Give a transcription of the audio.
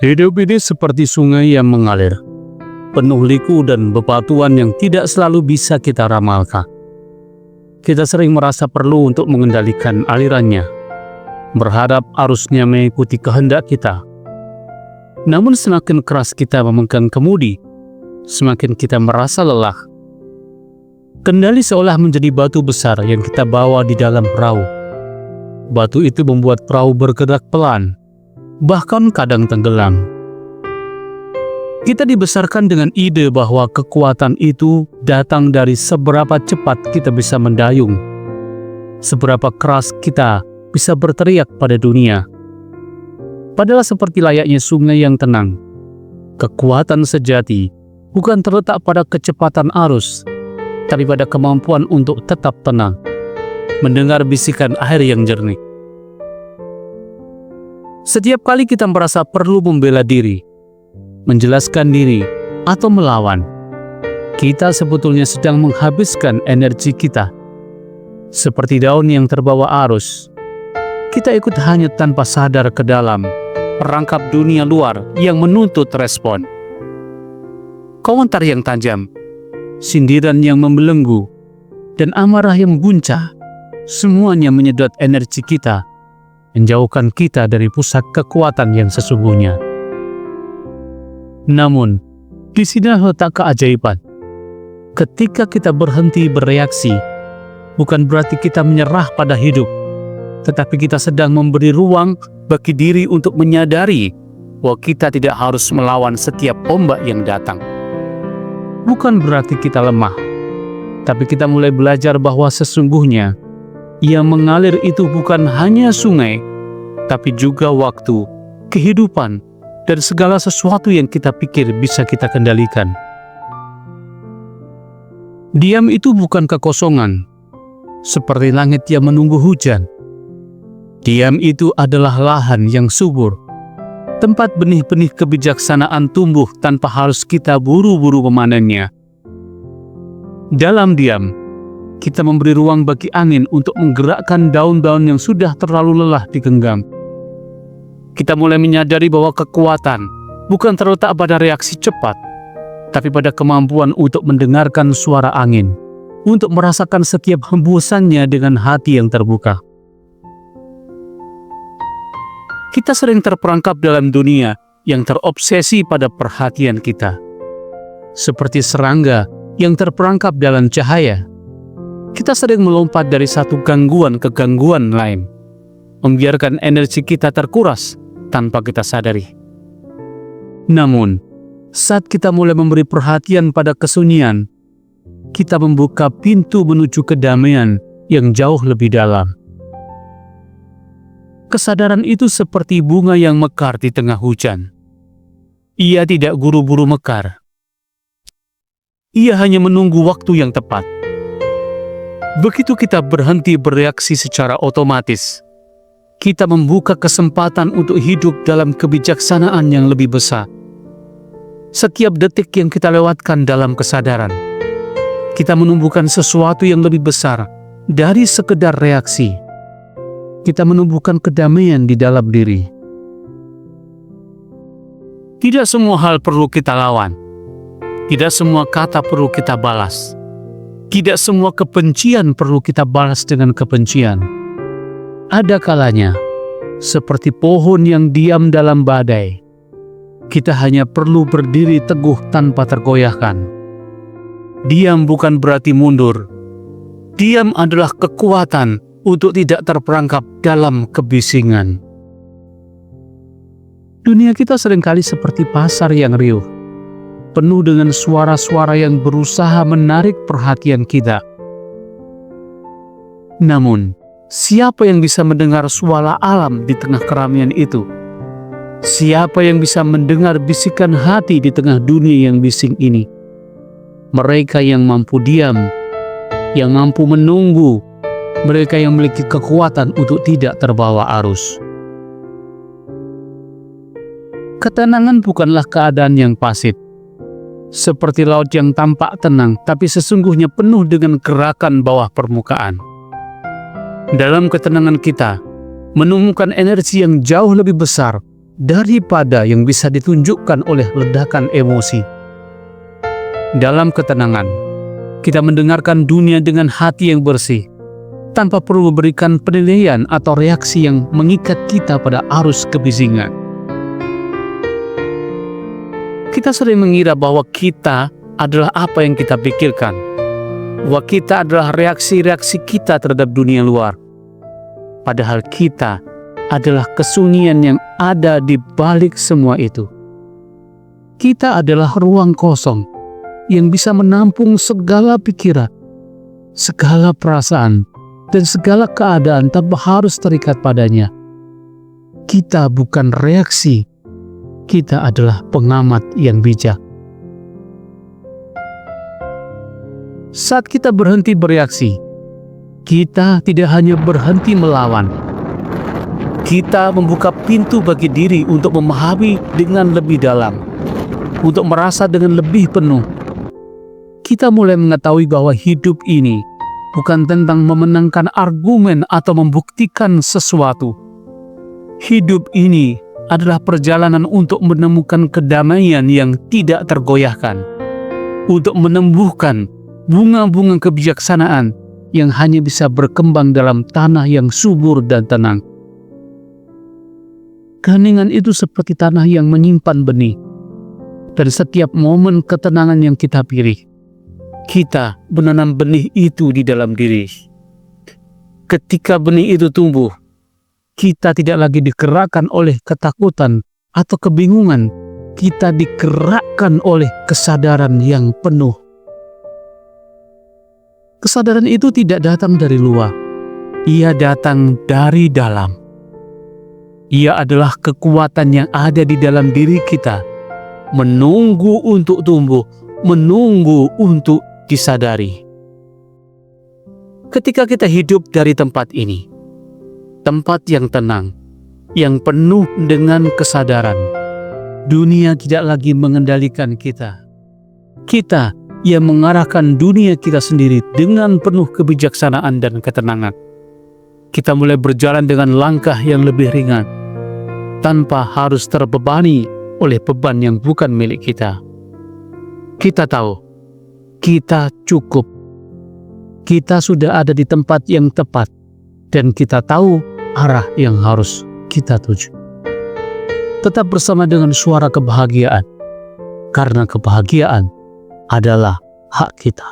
Hidup ini seperti sungai yang mengalir, penuh liku dan bebatuan yang tidak selalu bisa kita ramalkan. Kita sering merasa perlu untuk mengendalikan alirannya, berharap arusnya mengikuti kehendak kita. Namun semakin keras kita memegang kemudi, semakin kita merasa lelah. Kendali seolah menjadi batu besar yang kita bawa di dalam perahu. Batu itu membuat perahu bergerak pelan, bahkan kadang tenggelam. Kita dibesarkan dengan ide bahwa kekuatan itu datang dari seberapa cepat kita bisa mendayung, seberapa keras kita bisa berteriak pada dunia. Padahal seperti layaknya sungai yang tenang, kekuatan sejati bukan terletak pada kecepatan arus, tapi pada kemampuan untuk tetap tenang, mendengar bisikan air yang jernih. Setiap kali kita merasa perlu membela diri, menjelaskan diri, atau melawan, kita sebetulnya sedang menghabiskan energi kita. Seperti daun yang terbawa arus, kita ikut hanyut tanpa sadar ke dalam perangkap dunia luar yang menuntut respon. Komentar yang tajam, sindiran yang membelenggu, dan amarah yang mengguncang, semuanya menyedot energi kita, menjauhkan kita dari pusat kekuatan yang sesungguhnya. Namun, di sini letak keajaiban. Ketika kita berhenti bereaksi, bukan berarti kita menyerah pada hidup, tetapi kita sedang memberi ruang bagi diri untuk menyadari bahwa kita tidak harus melawan setiap ombak yang datang. Bukan berarti kita lemah, tapi kita mulai belajar bahwa sesungguhnya yang mengalir itu bukan hanya sungai, tapi juga waktu, kehidupan, dan segala sesuatu yang kita pikir bisa kita kendalikan. Diam itu bukan kekosongan, seperti langit yang menunggu hujan. Diam itu adalah lahan yang subur, tempat benih-benih kebijaksanaan tumbuh tanpa harus kita buru-buru memanennya. Dalam diam, kita memberi ruang bagi angin untuk menggerakkan daun-daun yang sudah terlalu lelah digenggam. Kita mulai menyadari bahwa kekuatan bukan terletak pada reaksi cepat, tapi pada kemampuan untuk mendengarkan suara angin, untuk merasakan setiap hembusannya dengan hati yang terbuka. Kita sering terperangkap dalam dunia yang terobsesi pada perhatian kita. Seperti serangga yang terperangkap dalam cahaya, kita sering melompat dari satu gangguan ke gangguan lain, membiarkan energi kita terkuras tanpa kita sadari. Namun, saat kita mulai memberi perhatian pada kesunyian, kita membuka pintu menuju kedamaian yang jauh lebih dalam. Kesadaran itu seperti bunga yang mekar di tengah hujan. Ia tidak buru-buru mekar. Ia hanya menunggu waktu yang tepat. Begitu kita berhenti bereaksi secara otomatis, kita membuka kesempatan untuk hidup dalam kebijaksanaan yang lebih besar. Setiap detik yang kita lewatkan dalam kesadaran, kita menumbuhkan sesuatu yang lebih besar dari sekedar reaksi. Kita menumbuhkan kedamaian di dalam diri. Tidak semua hal perlu kita lawan. Tidak semua kata perlu kita balas. Tidak semua kebencian perlu kita balas dengan kebencian. Ada kalanya, seperti pohon yang diam dalam badai, kita hanya perlu berdiri teguh tanpa tergoyahkan. Diam bukan berarti mundur. Diam adalah kekuatan untuk tidak terperangkap dalam kebisingan. Dunia kita seringkali seperti pasar yang riuh, penuh dengan suara-suara yang berusaha menarik perhatian kita. Namun, siapa yang bisa mendengar suara alam di tengah keramaian itu? Siapa yang bisa mendengar bisikan hati di tengah dunia yang bising ini? Mereka yang mampu diam, yang mampu menunggu, mereka yang memiliki kekuatan untuk tidak terbawa arus. Ketenangan bukanlah keadaan yang pasif, seperti laut yang tampak tenang, tapi sesungguhnya penuh dengan gerakan bawah permukaan. Dalam ketenangan kita, menemukan energi yang jauh lebih besar daripada yang bisa ditunjukkan oleh ledakan emosi. Dalam ketenangan, kita mendengarkan dunia dengan hati yang bersih, tanpa perlu memberikan penilaian atau reaksi yang mengikat kita pada arus kebisingan. Kita sering mengira bahwa kita adalah apa yang kita pikirkan, bahwa kita adalah reaksi-reaksi kita terhadap dunia luar. Padahal kita adalah kesunyian yang ada di balik semua itu. Kita adalah ruang kosong yang bisa menampung segala pikiran, segala perasaan, dan segala keadaan tanpa harus terikat padanya. Kita bukan reaksi, kita adalah pengamat yang bijak. Saat kita berhenti bereaksi, kita tidak hanya berhenti melawan. Kita membuka pintu bagi diri untuk memahami dengan lebih dalam, untuk merasa dengan lebih penuh. Kita mulai mengetahui bahwa hidup ini bukan tentang memenangkan argumen atau membuktikan sesuatu. Hidup ini adalah perjalanan untuk menemukan kedamaian yang tidak tergoyahkan, untuk menumbuhkan bunga-bunga kebijaksanaan yang hanya bisa berkembang dalam tanah yang subur dan tenang. Keheningan itu seperti tanah yang menyimpan benih. Dari setiap momen ketenangan yang kita pilih, kita menanam benih itu di dalam diri. Ketika benih itu tumbuh, kita tidak lagi digerakkan oleh ketakutan atau kebingungan. Kita digerakkan oleh kesadaran yang penuh. Kesadaran itu tidak datang dari luar. Ia datang dari dalam. Ia adalah kekuatan yang ada di dalam diri kita, menunggu untuk tumbuh, menunggu untuk disadari. Ketika kita hidup dari tempat ini, tempat yang tenang, yang penuh dengan kesadaran, dunia tidak lagi mengendalikan kita. Kita yang mengarahkan dunia kita sendiri dengan penuh kebijaksanaan dan ketenangan. Kita mulai berjalan dengan langkah yang lebih ringan, tanpa harus terbebani oleh beban yang bukan milik kita. Kita tahu, kita cukup. Kita sudah ada di tempat yang tepat, dan kita tahu arah yang harus kita tuju. Tetap bersama dengan suara kebahagiaan, karena kebahagiaan adalah hak kita.